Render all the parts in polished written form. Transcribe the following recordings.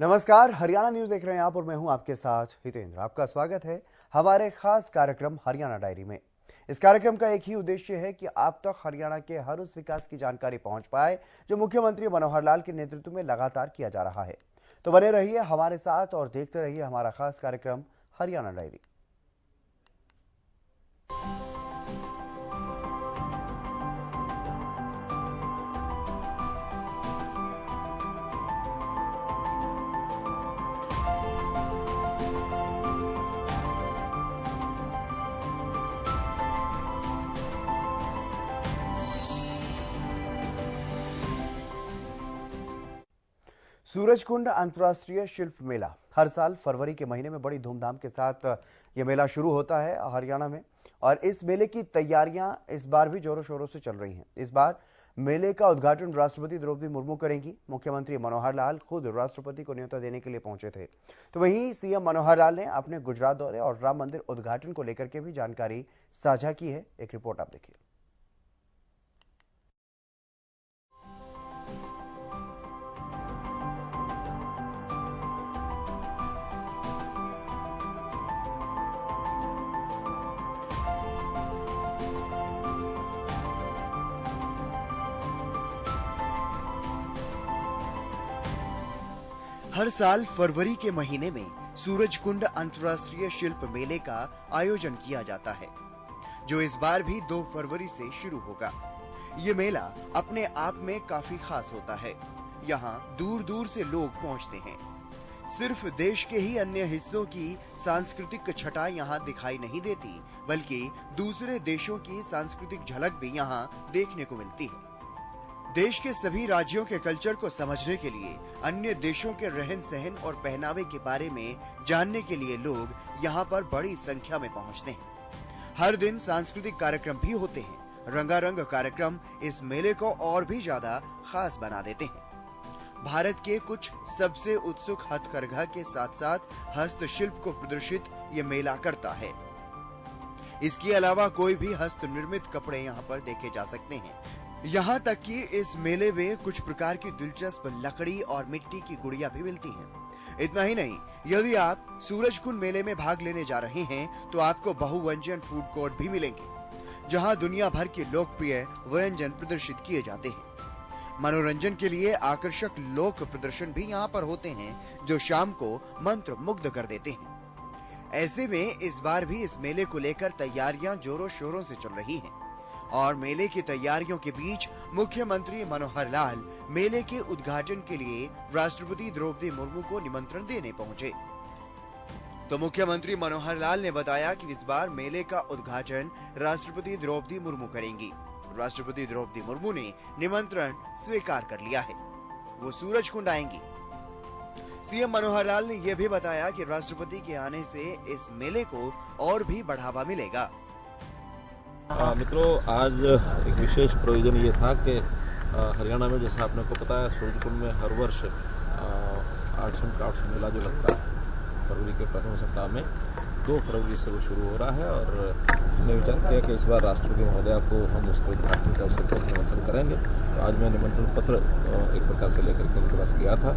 नमस्कार, हरियाणा न्यूज देख रहे हैं आप और मैं हूं आपके साथ हितेंद्र। आपका स्वागत है हमारे खास कार्यक्रम हरियाणा डायरी में। इस कार्यक्रम का एक ही उद्देश्य है कि आप तक हरियाणा के हर उस विकास की जानकारी पहुंच पाए जो मुख्यमंत्री मनोहर लाल के नेतृत्व में लगातार किया जा रहा है। तो बने रहिए हमारे साथ और देखते रहिए हमारा खास कार्यक्रम हरियाणा डायरी। सूरजकुंड अंतर्राष्ट्रीय शिल्प मेला हर साल फरवरी के महीने में बड़ी धूमधाम के साथ ये मेला शुरू होता है हरियाणा में। और इस मेले की तैयारियां इस बार भी जोरों शोरों से चल रही हैं। इस बार मेले का उद्घाटन राष्ट्रपति द्रौपदी मुर्मू करेंगी। मुख्यमंत्री मनोहर लाल खुद राष्ट्रपति को न्योता देने के लिए पहुंचे थे। तो वहीं सीएम मनोहर लाल ने अपने गुजरात दौरे और राम मंदिर उद्घाटन को लेकर के भी जानकारी साझा की है। एक रिपोर्ट आप देखिए। हर साल फरवरी के महीने में सूरजकुंड अंतर्राष्ट्रीय शिल्प मेले का आयोजन किया जाता है, जो इस बार भी 2 फरवरी से शुरू होगा। ये मेला अपने आप में काफी खास होता है। यहाँ दूर दूर से लोग पहुँचते हैं। सिर्फ देश के ही अन्य हिस्सों की सांस्कृतिक छटा यहाँ दिखाई नहीं देती, बल्कि दूसरे देशों की सांस्कृतिक झलक भी यहाँ देखने को मिलती है। देश के सभी राज्यों के कल्चर को समझने के लिए, अन्य देशों के रहन सहन और पहनावे के बारे में जानने के लिए लोग यहाँ पर बड़ी संख्या में पहुँचते हैं। हर दिन सांस्कृतिक कार्यक्रम भी होते हैं। रंगारंग कार्यक्रम इस मेले को और भी ज्यादा खास बना देते हैं। भारत के कुछ सबसे उत्सुक हथकरघा के साथ साथ हस्तशिल्प को प्रदर्शित ये मेला करता है। इसके अलावा कोई भी हस्त निर्मित कपड़े यहाँ पर देखे जा सकते हैं। यहाँ तक कि इस मेले में कुछ प्रकार की दिलचस्प लकड़ी और मिट्टी की गुड़िया भी मिलती हैं। इतना ही नहीं, यदि आप सूरजकुंड मेले में भाग लेने जा रहे हैं तो आपको बहुव्यंजन फूड कोर्ट भी मिलेंगे, जहाँ दुनिया भर के लोकप्रिय व्यंजन प्रदर्शित किए जाते हैं। मनोरंजन के लिए आकर्षक लोक प्रदर्शन भी यहाँ पर होते हैं, जो शाम को मंत्र मुग्ध कर देते हैं। ऐसे में इस बार भी इस मेले को लेकर तैयारियां जोरों शोरों से चल रही हैं। और मेले की तैयारियों के बीच मुख्यमंत्री मनोहर लाल मेले के उद्घाटन के लिए राष्ट्रपति द्रौपदी मुर्मू को निमंत्रण देने पहुंचे। तो मुख्यमंत्री मनोहर लाल ने बताया कि इस बार मेले का उद्घाटन राष्ट्रपति द्रौपदी मुर्मू करेंगी। राष्ट्रपति द्रौपदी मुर्मू ने निमंत्रण स्वीकार कर लिया है। वो सूरजकुंड आएंगी। सीएम मनोहर लाल ने यह भी बताया कि राष्ट्रपति के आने से इस मेले को और भी बढ़ावा मिलेगा। मित्रों, आज एक विशेष प्रयोजन ये था कि हरियाणा में, जैसा आपने को पता है, सूरजकुंड में हर वर्ष आर्ट्स एंड क्राफ्ट्स मेला जो लगता है फरवरी के प्रथम सप्ताह में 2 फरवरी से वो शुरू हो रहा है। और हमने विचार किया कि इस बार राष्ट्रपति महोदया को हम उसके उद्घाटन के अवसर पर निमंत्रण करेंगे। तो आज मैं निमंत्रण पत्र एक प्रकार से लेकर के उनके पास गया था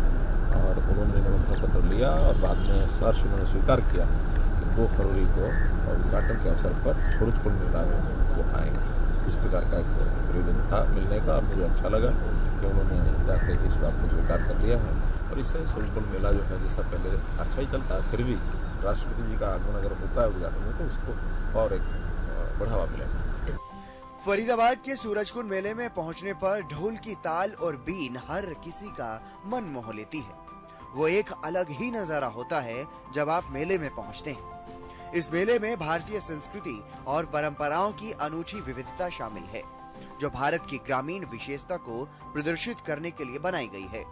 और उन्होंने निमंत्रण पत्र लिया और बाद में सर्च उन्होंने स्वीकार किया कि 2 फरवरी को उद्घाटन के अवसर पर सूरजकुंड मेला में वो आएंगे। इस प्रकार का एक प्रयोजन था मिलने का। मुझे अच्छा लगा कि उन्होंने जाते ही इस बात को स्वीकार कर लिया है। और इससे सूरजकुंड मेला जो है, जैसा पहले अच्छा ही चलता है, फिर भी राष्ट्रपति जी का आगमन अगर होता है उद्घाटन में तो उसको और एक बढ़ावा मिलेगा। फरीदाबाद के सूरजकुंड मेले में पहुंचने पर ढोल की ताल और बीन हर किसी का मन मोह लेती है। वो एक अलग ही नजारा होता है जब आप मेले में पहुंचते हैं। इस मेले में भारतीय संस्कृति और परंपराओं की अनूठी विविधता शामिल है, जो भारत की ग्रामीण विशेषता को प्रदर्शित करने के लिए बनाई गई है।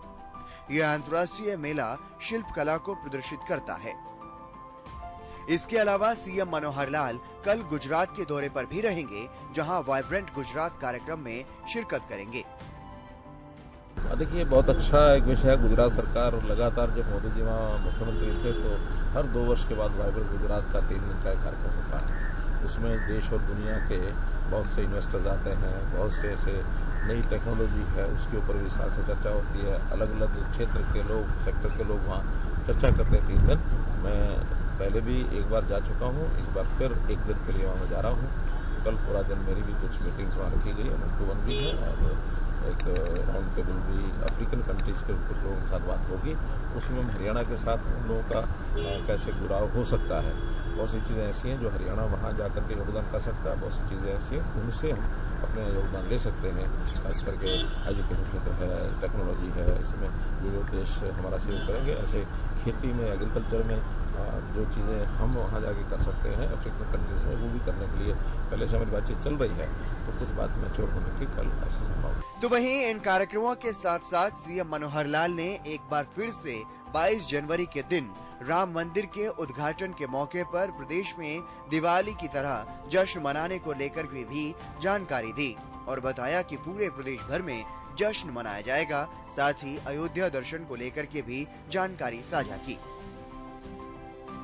यह अंतर्राष्ट्रीय मेला शिल्प कला को प्रदर्शित करता है। इसके अलावा सीएम मनोहर लाल कल गुजरात के दौरे पर भी रहेंगे, जहां वाइब्रेंट गुजरात कार्यक्रम में शिरकत करेंगे। देखिए, बहुत अच्छा एक विषय है। गुजरात सरकार लगातार, जब मोदी जी वहाँ मुख्यमंत्री थे, तो हर 2 वर्ष के बाद वाइब्रेंट गुजरात का 3 दिन का कार्यक्रम होता है। उसमें देश और दुनिया के बहुत से इन्वेस्टर्स आते हैं, बहुत से ऐसे नई टेक्नोलॉजी है उसके ऊपर भी साथ से चर्चा होती है। अलग अलग क्षेत्र के लोग, सेक्टर के लोग वहाँ चर्चा करते हैं 3 दिन। मैं पहले भी एक बार जा चुका हूँ, इस बार फिर 1 दिन के लिए वहाँ जा रहा हूँ। कल पूरा दिन मेरी भी कुछ मीटिंग्स वहाँ रखी गई है, 1-to-1 भी है और एक राउंड टेबल भी अफ्रीकन कंट्रीज़ के कुछ लोगों के साथ बात होगी। उसमें हम हरियाणा के साथ उन लोगों का कैसे जुड़ाव हो सकता है। बहुत सी चीज़ें ऐसी हैं जो हरियाणा वहाँ जा कर के योगदान कर सकता है, बहुत सी चीज़ें ऐसी हैं उनसे हम अपने योगदान ले सकते हैं। खास करके एजुकेशन क्षेत्र है, टेक्नोलॉजी है, इसमें जो देश हमारा सहयोग करेंगे। ऐसे खेती में, एग्रीकल्चर में जो चीज़ें हम वहाँ जाके कर सकते हैं अफ्रीकन कंट्रीज में, वो भी करने के लिए पहले से हमारी बातचीत चल रही है। तो कुछ बात मैच्योर होने की कल ऐसे संभव। तो वहीं इन कार्यक्रमों के साथ साथ सीएम मनोहर लाल ने एक बार फिर से 22 जनवरी के दिन राम मंदिर के उद्घाटन के मौके पर प्रदेश में दिवाली की तरह जश्न मनाने को लेकर भी जानकारी दी और बताया कि पूरे प्रदेश भर में जश्न मनाया जाएगा। साथ ही अयोध्या दर्शन को लेकर के भी जानकारी साझा की।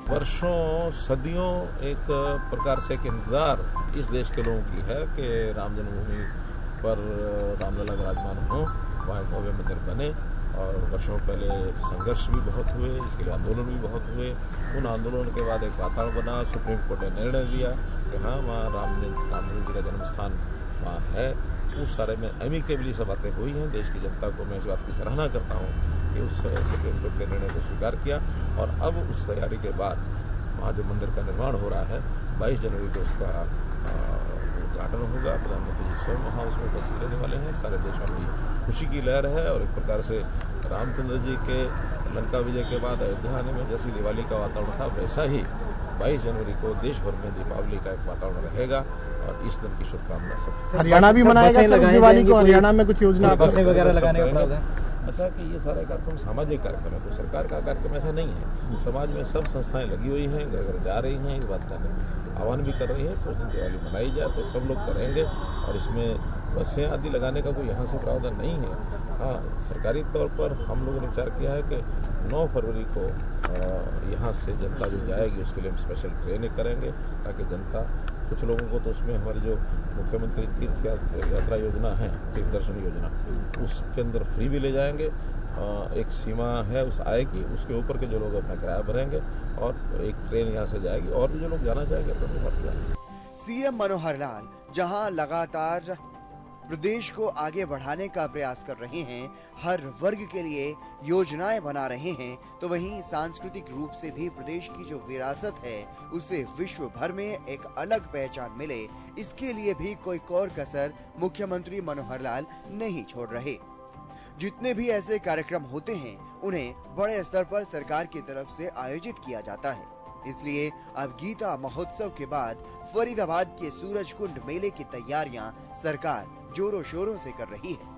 वर्षों सदियों एक प्रकार से एक इंतजार इस देश के लोगों की है कि राम जन्मभूमि पर रामलला विराजमान हो, वहाँ एक भव्य मंदिर बने। और वर्षों पहले संघर्ष भी बहुत हुए, इसके लिए आंदोलन भी बहुत हुए। उन आंदोलन के बाद एक वातावरण बना, सुप्रीम कोर्ट ने निर्णय लिया कि हाँ वहाँ रामचंद्र जी का जन्म स्थान वहाँ है। उस सारे में एमिकेबली सब बातें हुई हैं। देश की जनता को मैं इस बात की सराहना करता हूँ कि उस सुप्रीम कोर्ट के निर्णय को स्वीकार किया। और अब उस तैयारी के बाद वहाँ जो मंदिर का निर्माण हो रहा है, 22 जनवरी को उसका उद्घाटन होगा। प्रधानमंत्री जी स्वयं वहाँ उसमें उपस्थित रहने वाले हैं। सारे देश में भी खुशी की लहर है और एक प्रकार से रामचंद्र जी के लंका विजय के बाद अयोध्या आने में जैसी दिवाली का वातावरण था, वैसा ही 22 जनवरी को देश भर में दीपावली का एक वातावरण रहेगा। और इस दिन की शुभकामना सब। हरियाणा भी मनाएगा दिवाली को, हरियाणा में कुछ योजना बसें वगैरह लगाने का प्रावधान है? ऐसा कि ये सारा कार्यक्रम सामाजिक कार्यक्रम है, तो सरकार का कार्यक्रम ऐसा नहीं है। समाज में सब संस्थाएं लगी हुई हैं, घर घर जा रही हैं, इस बात का आह्वान भी कर रही है तो दिवाली मनाई जाए तो सब लोग करेंगे। और इसमें बसें आदि लगाने का कोई यहाँ से प्रावधान नहीं है। हाँ, सरकारी तौर पर हम लोगों ने विचार किया है कि 9 फरवरी को यहाँ से जनता जो जाएगी उसके लिए हम स्पेशल ट्रेनें करेंगे ताकि जनता, कुछ लोगों को तो उसमें हमारी जो मुख्यमंत्री तीर्थ यात्रा योजना है, तीर्थ दर्शन योजना, उसके अंदर फ्री भी ले जाएंगे। एक सीमा है उस आय की, उसके ऊपर के जो लोग अपना किराया भरेंगे और एक ट्रेन यहाँ से जाएगी और भी जो लोग जाना चाहेंगे अपने साथ जाएंगे। सीएम मनोहर लाल जहां लगातार प्रदेश को आगे बढ़ाने का प्रयास कर रहे हैं, हर वर्ग के लिए योजनाएं बना रहे हैं, तो वहीं सांस्कृतिक रूप से भी प्रदेश की जो विरासत है उसे विश्व भर में एक अलग पहचान मिले, इसके लिए भी कोई कोर कसर मुख्यमंत्री मनोहर लाल नहीं छोड़ रहे। जितने भी ऐसे कार्यक्रम होते हैं उन्हें बड़े स्तर पर सरकार की तरफ से आयोजित किया जाता है। इसलिए अब गीता महोत्सव के बाद फरीदाबाद के सूरजकुंड मेले की तैयारियां सरकार जोरों शोरों से कर रही है।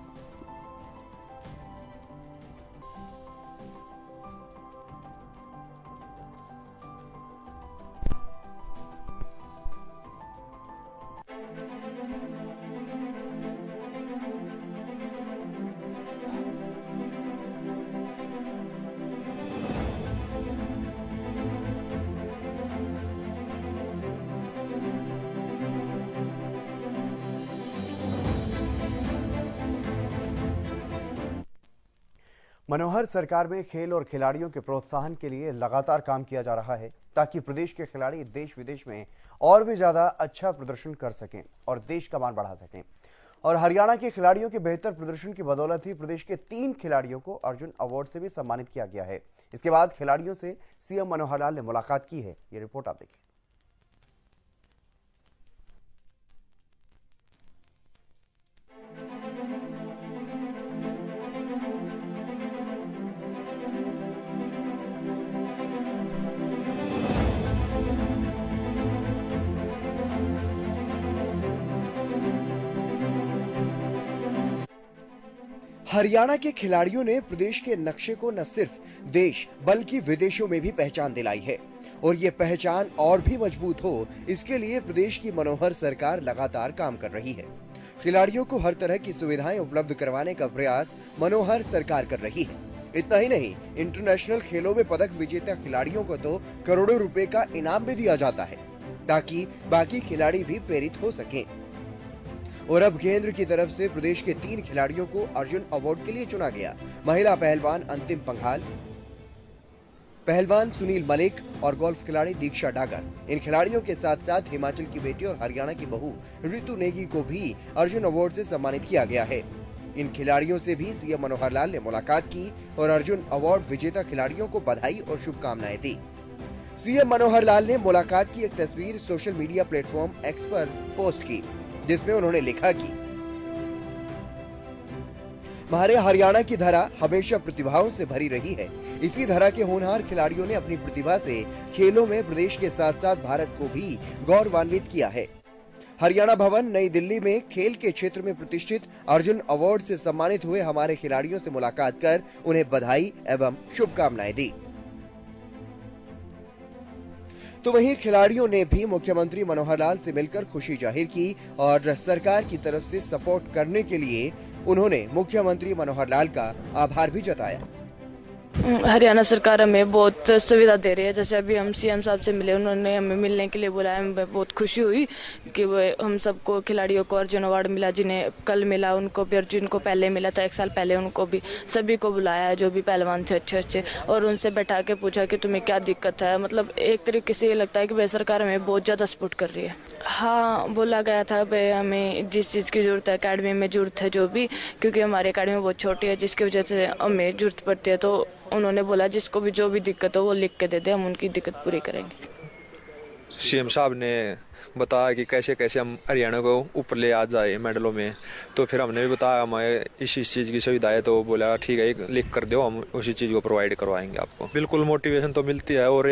मनोहर सरकार में खेल और खिलाड़ियों के प्रोत्साहन के लिए लगातार काम किया जा रहा है ताकि प्रदेश के खिलाड़ी देश विदेश में और भी ज्यादा अच्छा प्रदर्शन कर सकें और देश का मान बढ़ा सकें। और हरियाणा के खिलाड़ियों के बेहतर प्रदर्शन की बदौलत ही प्रदेश के 3 खिलाड़ियों को अर्जुन अवार्ड से भी सम्मानित किया गया है। इसके बाद खिलाड़ियों से सीएम मनोहर लाल ने मुलाकात की है। ये रिपोर्ट आप देखिए। हरियाणा के खिलाड़ियों ने प्रदेश के नक्शे को न सिर्फ देश बल्कि विदेशों में भी पहचान दिलाई है और ये पहचान और भी मजबूत हो, इसके लिए प्रदेश की मनोहर सरकार लगातार काम कर रही है। खिलाड़ियों को हर तरह की सुविधाएं उपलब्ध करवाने का प्रयास मनोहर सरकार कर रही है। इतना ही नहीं, इंटरनेशनल खेलों में पदक विजेता खिलाड़ियों को तो करोड़ों रुपए का इनाम भी दिया जाता है ताकि बाकी खिलाड़ी भी प्रेरित हो सकें। और अब केंद्र की तरफ से प्रदेश के 3 खिलाड़ियों को अर्जुन अवार्ड के लिए चुना गया। महिला पहलवान अंतिम पंघाल, पहलवान सुनील मलिक और गोल्फ खिलाड़ी दीक्षा डागर। इन खिलाड़ियों के साथ साथ हिमाचल की बेटी और हरियाणा की बहू ऋतु नेगी को भी अर्जुन अवार्ड से सम्मानित किया गया है। इन खिलाड़ियों से भी सीएम मनोहर लाल ने मुलाकात की और अर्जुन अवार्ड विजेता खिलाड़ियों को बधाई और शुभकामनाएं दी। सीएम मनोहर लाल ने मुलाकात की एक तस्वीर सोशल मीडिया प्लेटफॉर्म एक्स पर पोस्ट की, जिसमें उन्होंने लिखा कि हमारे हरियाणा की धरा हमेशा प्रतिभाओं से भरी रही है। इसी धरा के होनहार खिलाड़ियों ने अपनी प्रतिभा से खेलों में प्रदेश के साथ साथ भारत को भी गौरवान्वित किया है। हरियाणा भवन नई दिल्ली में खेल के क्षेत्र में प्रतिष्ठित अर्जुन अवार्ड से सम्मानित हुए हमारे खिलाड़ियों से मुलाकात कर उन्हें बधाई एवं शुभकामनाएं दी। तो वहीं खिलाड़ियों ने भी मुख्यमंत्री मनोहर लाल से मिलकर खुशी जाहिर की और सरकार की तरफ से सपोर्ट करने के लिए उन्होंने मुख्यमंत्री मनोहर लाल का आभार भी जताया। हरियाणा सरकार हमें बहुत सुविधा दे रही है। जैसे अभी हम सीएम साहब से मिले, उन्होंने हमें मिलने के लिए बुलाया। हमें बहुत खुशी हुई कि हम सबको खिलाड़ियों को अर्जुन अवार्ड मिला। जिन्हें कल मिला उनको भी, अर्जुन को पहले मिला था 1 साल पहले, उनको भी सभी को बुलाया है जो भी पहलवान थे अच्छे, और उनसे बैठा के पूछा कि तुम्हें क्या दिक्कत है। मतलब एक तरीके से ये लगता है कि भाई सरकार हमें बहुत ज्यादा सपोर्ट कर रही है। हाँ, बोला गया था भाई हमें जिस चीज की जरूरत है अकेडमी में जरूरत है जो भी, क्योंकि हमारी अकेडमी बहुत छोटी है जिसकी वजह से हमें जरूरत पड़ती है। तो उन्होंने बोला जिसको भी जो भी दिक्कत हो वो लिख के दे दे, हम उनकी दिक्कत पूरी करेंगे। सीएम साहब ने बताया कि कैसे कैसे हम हरियाणा को ऊपर ले आ जाए मेडलों में, तो फिर हमने भी बताया हमारे इस चीज़ की सुविधा है। तो बोला ठीक है लिख कर दो, हम उसी चीज़ को प्रोवाइड करवाएंगे आपको। बिल्कुल मोटिवेशन तो मिलती है और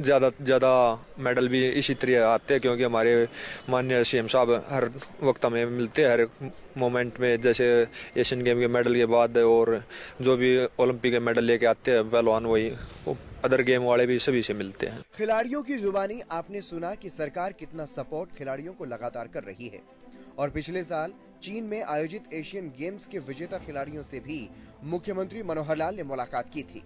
ज़्यादा मेडल भी इसी तरह आते हैं, क्योंकि हमारे माननीय सीएम साहब हर वक्त हमें मिलते हैं, हर मोमेंट में। जैसे एशियन गेम के मेडल के बाद और जो भी ओलंपिक के मेडल लेके आते हैं पहलवान, वही अदर गेम वाले भी सभी से मिलते हैं। खिलाड़ियों की जुबानी आपने सुना कि सरकार कितना सपोर्ट खिलाड़ियों को लगातार कर रही है। और पिछले साल चीन में आयोजित एशियन गेम्स के विजेता खिलाड़ियों से भी मुख्यमंत्री मनोहर लाल ने मुलाकात की थी।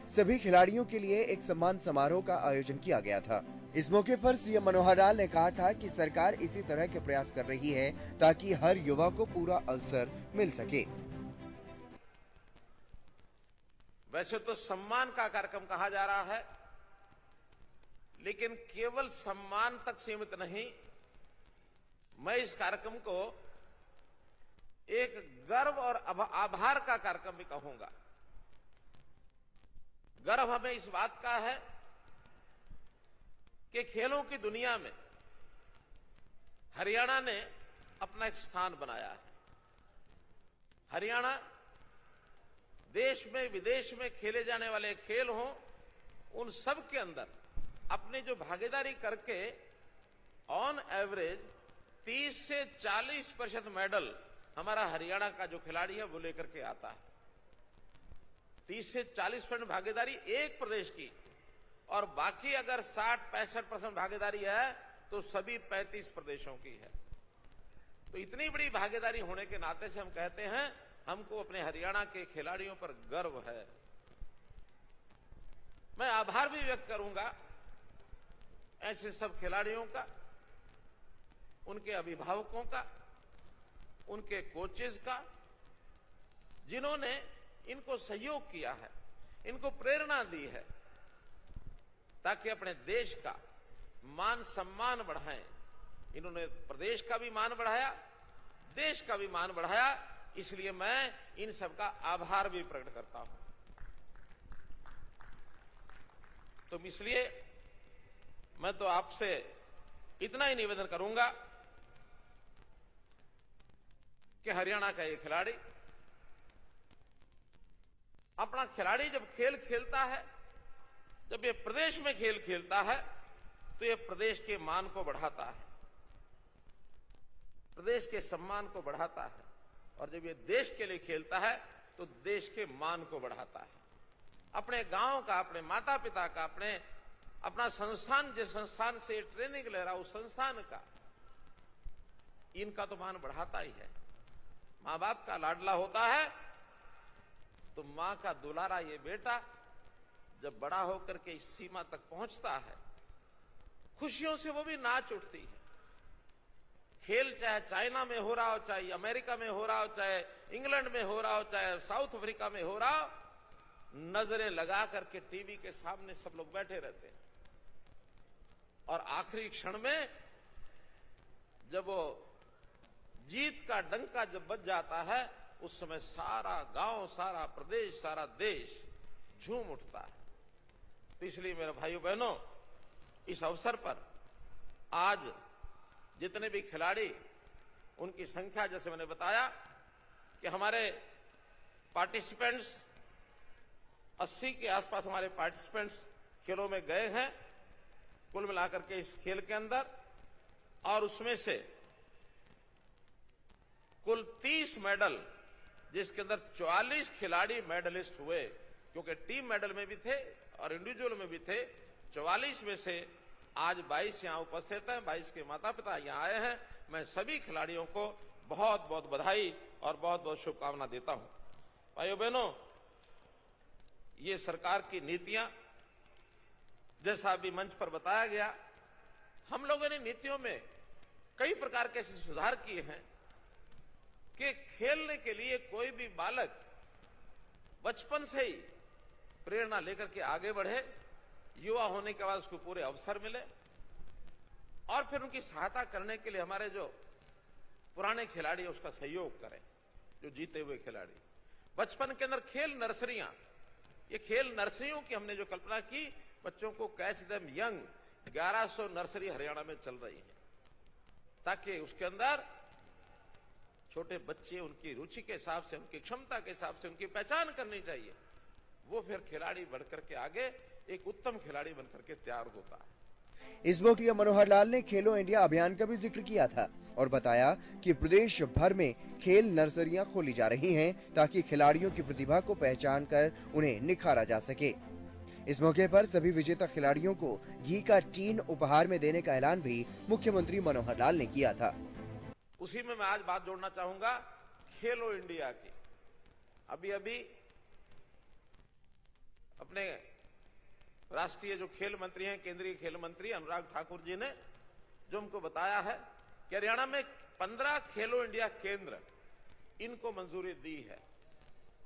सभी खिलाड़ियों के लिए एक सम्मान समारोह का आयोजन किया गया था। इस मौके पर सीएम मनोहर लाल ने कहा था कि सरकार इसी तरह के प्रयास कर रही है ताकि हर युवा को पूरा अवसर मिल सके। वैसे तो सम्मान का कार्यक्रम कहा जा रहा है, लेकिन केवल सम्मान तक सीमित नहीं, मैं इस कार्यक्रम को एक गर्व और आभार का कार्यक्रम भी कहूंगा। गर्व हमें इस बात का है कि खेलों की दुनिया में हरियाणा ने अपना एक स्थान बनाया है। हरियाणा देश में विदेश में खेले जाने वाले खेल हों, उन सब के अंदर अपनी जो भागीदारी करके ऑन एवरेज 30 से 40% मेडल हमारा हरियाणा का जो खिलाड़ी है वो लेकर के आता है। 30 से 40% भागीदारी एक प्रदेश की, और बाकी अगर 60-65% भागीदारी है तो सभी 35 प्रदेशों की है। तो इतनी बड़ी भागीदारी होने के नाते से हम कहते हैं हमको अपने हरियाणा के खिलाड़ियों पर गर्व है। मैं आभार भी व्यक्त करूंगा ऐसे सब खिलाड़ियों का, उनके अभिभावकों का, उनके कोचेस का, जिन्होंने इनको सहयोग किया है, इनको प्रेरणा दी है ताकि अपने देश का मान सम्मान बढ़ाएं। इन्होंने प्रदेश का भी मान बढ़ाया, देश का भी मान बढ़ाया, इसलिए मैं इन सब का आभार भी प्रकट करता हूं। तो इसलिए मैं तो आपसे इतना ही निवेदन करूंगा कि हरियाणा का ये खिलाड़ी अपना खिलाड़ी जब खेल खेलता है, जब ये प्रदेश में खेल खेलता है तो ये प्रदेश के मान को बढ़ाता है, प्रदेश के सम्मान को बढ़ाता है, और जब ये देश के लिए खेलता है तो देश के मान को बढ़ाता है। अपने गांव का, अपने माता पिता का, अपना संस्थान, जिस संस्थान से ट्रेनिंग ले रहा उस संस्थान का, इनका तो मान बढ़ाता ही है। मां बाप का लाडला होता है तो मां का दुलारा ये बेटा जब बड़ा होकर के इस सीमा तक पहुंचता है, खुशियों से वो भी नाच उठती है, खेल चाहे चाइना में हो रहा हो, चाहे अमेरिका में हो रहा हो, चाहे इंग्लैंड में हो रहा हो, चाहे साउथ अफ्रीका में हो रहा हो, नजरें लगा करके टीवी के सामने सब लोग बैठे रहते हैं। और आखिरी क्षण में जब वो जीत का डंका जब बज जाता है, उस समय सारा गांव, सारा प्रदेश, सारा देश झूम उठता है। तो इसलिए मेरे भाइयों बहनों, इस अवसर पर आज जितने भी खिलाड़ी, उनकी संख्या जैसे मैंने बताया कि हमारे पार्टिसिपेंट्स 80 के आसपास हमारे पार्टिसिपेंट्स खेलों में गए हैं कुल मिलाकर के इस खेल के अंदर। और उसमें से कुल 30 मेडल, जिसके अंदर 44 खिलाड़ी मेडलिस्ट हुए, क्योंकि टीम मेडल में भी थे और इंडिविजुअल में भी थे। 44 में से आज 22 यहां उपस्थित हैं, 22 के माता पिता यहां आए हैं। मैं सभी खिलाड़ियों को बहुत बहुत बधाई और बहुत बहुत शुभकामना देता हूं। भाइयों बहनों, ये सरकार की नीतियां, जैसा अभी मंच पर बताया गया, हम लोगों ने नीतियों में कई प्रकार के ऐसे सुधार किए हैं कि खेलने के लिए कोई भी बालक बचपन से ही प्रेरणा लेकर के आगे बढ़े, युवा होने के बाद उसको पूरे अवसर मिले, और फिर उनकी सहायता करने के लिए हमारे जो पुराने खिलाड़ी उसका सहयोग करें, जो जीते हुए खिलाड़ी। बचपन के अंदर खेल नर्सरियां, ये खेल नर्सरियों की हमने जो कल्पना की, बच्चों को catch them young, 1100 nursery Haryana में चल रही है, ताकि उसके अंदर छोटे बच्चे उनकी रुचि के हिसाब से, उनकी क्षमता के हिसाब से उनकी पहचान करनी चाहिए। वो फिर खिलाड़ी बढ़कर के आगे एक उत्तम खिलाड़ी बनकर के तैयार होता है। इस मौके मनोहर लाल ने खेलो इंडिया अभियान का भी जिक्र किया था और बताया कि प्रदेश भर में खेल नर्सरियां खोली जा रही हैं ताकि खिलाड़ियों की प्रतिभा को पहचान कर उन्हें निखारा जा सके। इस मौके पर सभी विजेता खिलाड़ियों को घी का टीन उपहार में देने का ऐलान भी मुख्यमंत्री मनोहर लाल ने किया था। उसी में मैं आज बात जोड़ना चाहूंगा खेलो इंडिया की। अभी अभी अपने राष्ट्रीय जो खेल मंत्री हैं, केंद्रीय खेल मंत्री अनुराग ठाकुर जी ने जो हमको बताया है कि हरियाणा में 15 खेलो इंडिया केंद्र, इनको मंजूरी दी है,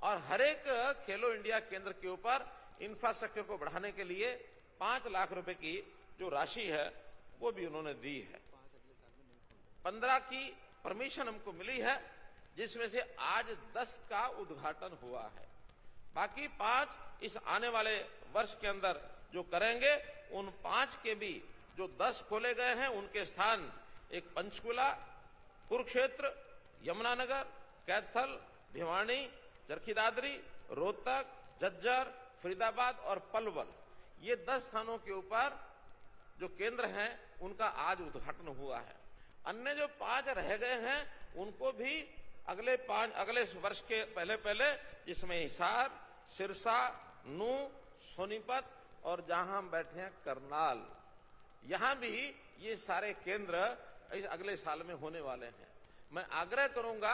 और हर एक खेलो इंडिया केंद्र के ऊपर इंफ्रास्ट्रक्चर को बढ़ाने के लिए 5 लाख रुपए की जो राशि है वो भी उन्होंने दी है। 15 की परमिशन हमको मिली है, जिसमें से आज 10 का उद्घाटन हुआ है। बाकी 5 इस आने वाले वर्ष के अंदर जो करेंगे, उन 5 के भी जो 10 खोले गए हैं, उनके स्थान एक पंचकुला, कुरुक्षेत्र, यमुनानगर, कैथल, भिवानी, चरखी दादरी, रोहतक, झज्जर, फरीदाबाद और पलवल, ये 10 स्थानों के ऊपर जो केंद्र हैं उनका आज उद्घाटन हुआ है। अन्य जो 5 रह गए हैं उनको भी अगले वर्ष के पहले जिसमें हिसार, सिरसा, नू, सोनीपत और जहां हम बैठे हैं करनाल, यहां भी ये सारे केंद्र इस अगले साल में होने वाले हैं। मैं आग्रह करूंगा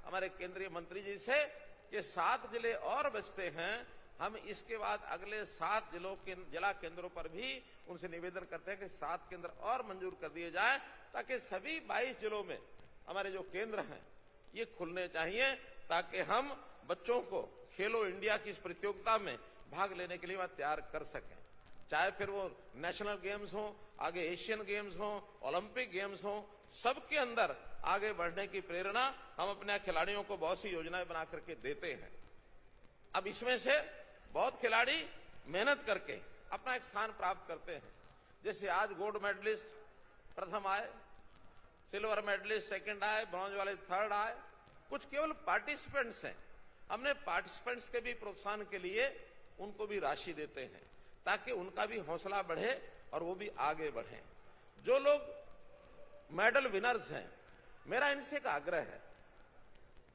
हमारे केंद्रीय मंत्री जी से कि 7 जिले और बचते हैं, हम इसके बाद अगले 7 जिला केंद्रों पर भी उनसे निवेदन करते हैं कि 7 केंद्र और मंजूर कर दिए जाए, ताकि सभी 22 जिलों में हमारे जो केंद्र हैं ये खुलने चाहिए, ताकि हम बच्चों को खेलो इंडिया की इस प्रतियोगिता में भाग लेने के लिए वहां तैयार कर सकें। चाहे फिर वो नेशनल गेम्स हो, आगे एशियन गेम्स हो, ओलंपिक गेम्स हो, सबके अंदर आगे बढ़ने की प्रेरणा हम अपने खिलाड़ियों को बहुत सी योजनाएं बना करके देते हैं। अब इसमें से बहुत खिलाड़ी मेहनत करके अपना एक स्थान प्राप्त करते हैं। जैसे आज गोल्ड मेडलिस्ट प्रथम आए, सिल्वर मेडलिस्ट सेकंड आए, ब्रॉन्ज वाले थर्ड आए। कुछ केवल पार्टिसिपेंट्स हैं, हमने पार्टिसिपेंट्स के भी प्रोत्साहन के लिए उनको भी राशि देते हैं, ताकि उनका भी हौसला बढ़े और वो भी आगे बढ़े। जो लोग मेडल विनर्स हैं, मेरा इनसे एक आग्रह है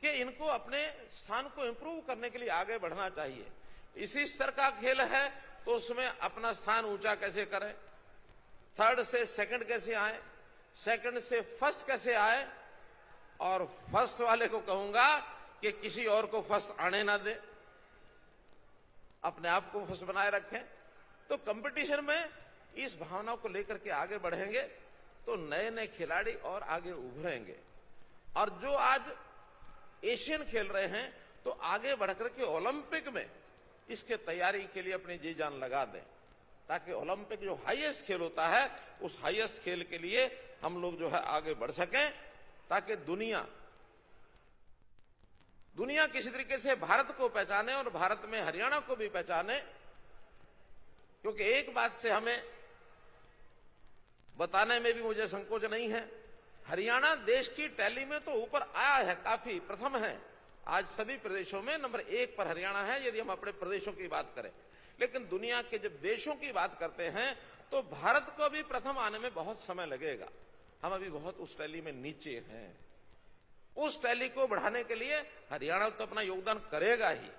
कि इनको अपने स्थान को इंप्रूव करने के लिए आगे बढ़ना चाहिए। इसी स्तर का खेल है तो उसमें अपना स्थान ऊंचा कैसे करें, थर्ड से सेकंड कैसे आए, सेकंड से फर्स्ट कैसे आए, और फर्स्ट वाले को कहूंगा कि किसी और को फर्स्ट आने ना दे, अपने आप को फर्स्ट बनाए रखें। तो कंपटीशन में इस भावना को लेकर के आगे बढ़ेंगे तो नए नए खिलाड़ी और आगे उभरेंगे। और जो आज एशियन खेल रहे हैं तो आगे बढ़कर के ओलंपिक में इसके तैयारी के लिए अपनी जी जान लगा दें, ताकि ओलंपिक जो हाईएस्ट खेल होता है उस हाईएस्ट खेल के लिए हम लोग जो है आगे बढ़ सकें, ताकि दुनिया किसी तरीके से भारत को पहचाने और भारत में हरियाणा को भी पहचाने। क्योंकि एक बात से हमें बताने में भी मुझे संकोच नहीं है, हरियाणा देश की टैली में तो ऊपर आया है, काफी प्रथम है। आज सभी प्रदेशों में नंबर 1 पर हरियाणा है, यदि हम अपने प्रदेशों की बात करें। लेकिन दुनिया के जब देशों की बात करते हैं तो भारत को भी प्रथम आने में बहुत समय लगेगा। हम अभी बहुत उस टैली में नीचे हैं। उस टैली को बढ़ाने के लिए हरियाणा तो अपना योगदान करेगा ही,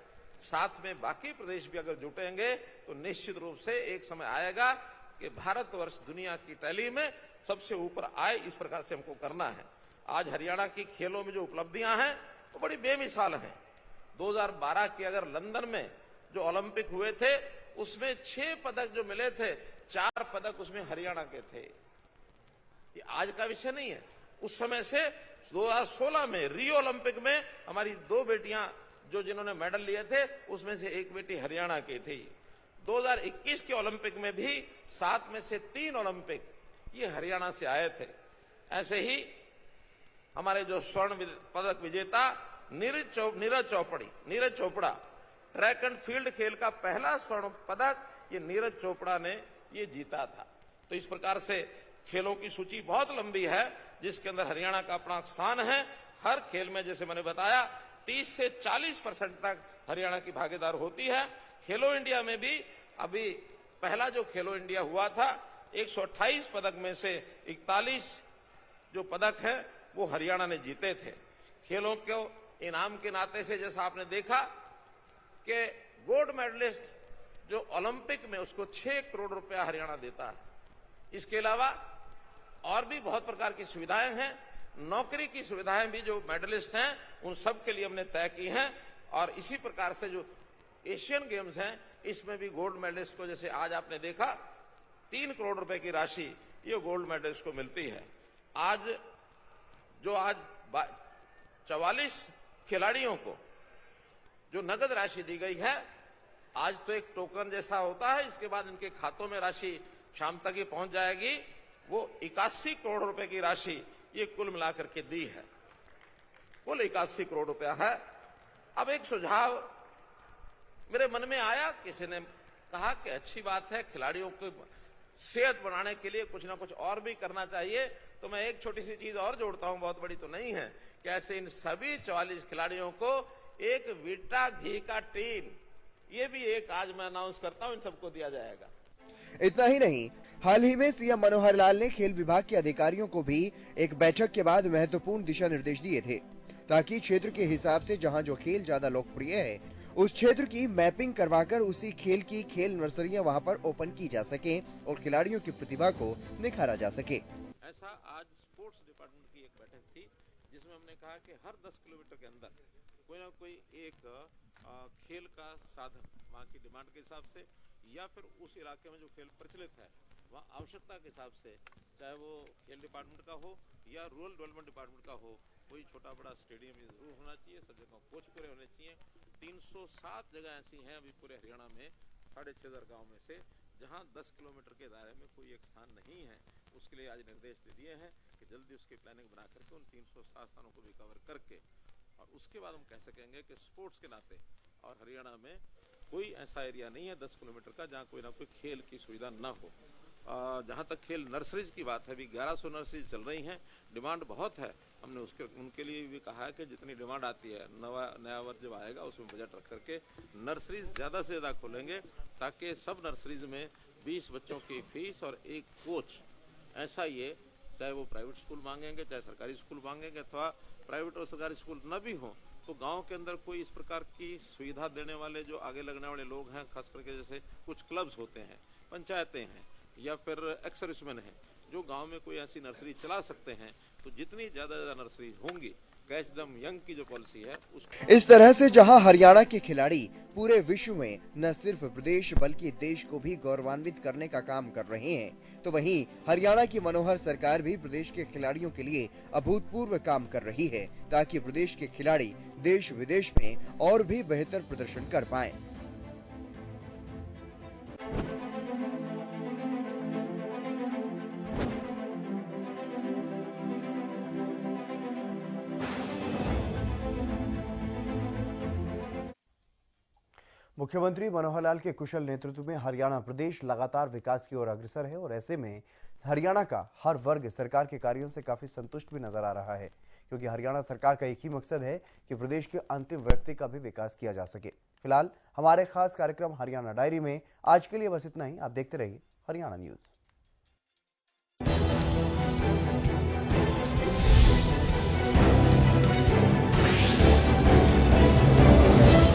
साथ में बाकी प्रदेश भी अगर जुटेंगे तो निश्चित रूप से एक समय आएगा कि भारतवर्ष दुनिया की टैली में सबसे ऊपर आए। इस प्रकार से हमको करना है। आज हरियाणा की खेलों में जो उपलब्धियां हैं वो बड़ी बेमिसाल हैं। 2012 के अगर लंदन में जो ओलंपिक हुए थे उसमें 6 पदक जो मिले थे, 4 पदक उसमें हरियाणा के थे। ये आज का विषय नहीं है। उस समय से 2016 में रियो ओलंपिक में हमारी 2 बेटियां जिन्होंने मेडल लिए थे उसमें से एक बेटी हरियाणा की थी। 2021 के ओलंपिक में भी 7 में से 3 ओलंपिक ये हरियाणा से आए थे। ऐसे ही हमारे जो स्वर्ण पदक विजेता Neeraj Chopra track and field खेल का पहला स्वर्ण पदक ये नीरज चोपड़ा ने ये जीता था। तो इस प्रकार से खेलों की सूची बहुत लंबी है जिसके अंदर हरियाणा का अपना स्थान है। हर खेल में जैसे मैंने बताया 30 से 40% तक हरियाणा की भागीदार होती है। खेलो इंडिया में भी अभी पहला जो खेलो इंडिया हुआ था 128 पदक में से 41 जो पदक है वो हरियाणा ने जीते थे। खेलों को इनाम के नाते से जैसा आपने देखा कि गोल्ड मेडलिस्ट जो ओलंपिक में उसको 6 करोड़ रुपया हरियाणा देता है। इसके अलावा और भी बहुत प्रकार की सुविधाएं हैं। नौकरी की सुविधाएं भी जो मेडलिस्ट हैं उन सब के लिए हमने तय की हैं। और इसी प्रकार से जो एशियन गेम्स हैं इसमें भी गोल्ड मेडलिस्ट को, जैसे आज आपने देखा 3 करोड़ रुपए की राशि ये गोल्ड मेडलिस्ट को मिलती है। आज 44 खिलाड़ियों को जो नगद राशि दी गई है, आज तो एक टोकन जैसा होता है, इसके बाद इनके खातों में राशि शाम तक ही पहुंच जाएगी। वो 81 करोड़ रुपए की राशि ये कुल मिलाकर के दी है, कुल 81 करोड़ रुपया है। अब एक सुझाव मेरे मन में आया, किसी ने कहा कि अच्छी बात है खिलाड़ियों को सेहत बनाने के लिए कुछ ना कुछ और भी करना चाहिए। तो मैं एक छोटी सी चीज और जोड़ता हूं, बहुत बड़ी तो नहीं है, कि ऐसे इन सभी 44 खिलाड़ियों को एक वीटा घी का टीन ये भी एक आज मैं अनाउंस करता हूं इन सबको दिया जाएगा। इतना ही नहीं, हाल ही में सीएम मनोहर लाल ने खेल विभाग के अधिकारियों को भी एक बैठक के बाद महत्वपूर्ण दिशा निर्देश दिए थे, ताकि क्षेत्र के हिसाब से जहां जो खेल ज्यादा लोकप्रिय है उस क्षेत्र की मैपिंग करवाकर उसी खेल की खेल नर्सरियां वहां पर ओपन की जा सके और खिलाड़ियों की प्रतिभा को निखारा जा सके। ऐसा आज स्पोर्ट्स डिपार्टमेंट की एक बैठक थी जिसमें हमने कहा कि हर 10 किलोमीटर के अंदर कोई ना कोई एक खेल का साधन वहाँ की डिमांड के हिसाब से या फिर उस इलाके में जो खेल प्रचलित है वहाँ आवश्यकता के हिसाब से, चाहे वो खेल डिपार्टमेंट का हो या रूरल डेवलपमेंट डिपार्टमेंट का हो, कोई छोटा बड़ा स्टेडियम जरूर होना चाहिए। सब जगह कोच पूरे होने चाहिए। 307 जगह ऐसी हैं अभी पूरे हरियाणा में 6500 गाँव में से जहाँ 10 किलोमीटर के दायरे में कोई एक स्थान नहीं है। उसके लिए आज निर्देश दे दिए हैं कि जल्दी उसकी प्लानिंग बना करके उन 307 स्थानों को भी कवर करके और उसके बाद हम कह सकेंगे कि स्पोर्ट्स के नाते और हरियाणा में कोई ऐसा एरिया नहीं है 10 किलोमीटर का जहाँ कोई ना कोई खेल की सुविधा ना हो। जहाँ तक खेल नर्सरीज की बात है, अभी 1100 नर्सरीज चल रही हैं। डिमांड बहुत है। हमने उनके लिए भी कहा है कि जितनी डिमांड आती है नया वर्ष जब आएगा उसमें बजट रख करके नर्सरीज ज़्यादा से ज़्यादा खोलेंगे, ताकि सब नर्सरीज में 20 बच्चों की फीस और एक कोच ऐसा ये, चाहे वो प्राइवेट स्कूल मांगेंगे, चाहे सरकारी स्कूल मांगेंगे, अथवा प्राइवेट और सरकारी स्कूल न भी हो तो गांव के अंदर कोई इस प्रकार की सुविधा देने वाले जो आगे लगने वाले लोग हैं, खास करके जैसे कुछ क्लब्स होते हैं, पंचायतें हैं या फिर एक्स सर्विसमैन हैं जो गांव में कोई ऐसी नर्सरी चला सकते हैं, तो जितनी ज़्यादा नर्सरी होंगी कैच दम यंग की जो पॉलिसी है उसको इस तरह से जहां हरियाणा के खिलाड़ी पूरे विश्व में न सिर्फ प्रदेश बल्कि देश को भी गौरवान्वित करने का काम कर रहे हैं, तो वहीं हरियाणा की मनोहर सरकार भी प्रदेश के खिलाड़ियों के लिए अभूतपूर्व काम कर रही है ताकि प्रदेश के खिलाड़ी देश विदेश में और भी बेहतर प्रदर्शन कर पाएं। मुख्यमंत्री मनोहर लाल के कुशल नेतृत्व में हरियाणा प्रदेश लगातार विकास की ओर अग्रसर है और ऐसे में हरियाणा का हर वर्ग सरकार के कार्यों से काफी संतुष्ट भी नजर आ रहा है, क्योंकि हरियाणा सरकार का एक ही मकसद है कि प्रदेश के अंतिम व्यक्ति का भी विकास किया जा सके। फिलहाल हमारे खास कार्यक्रम हरियाणा डायरी में आज के लिए बस इतना ही। आप देखते रहिए हरियाणा न्यूज।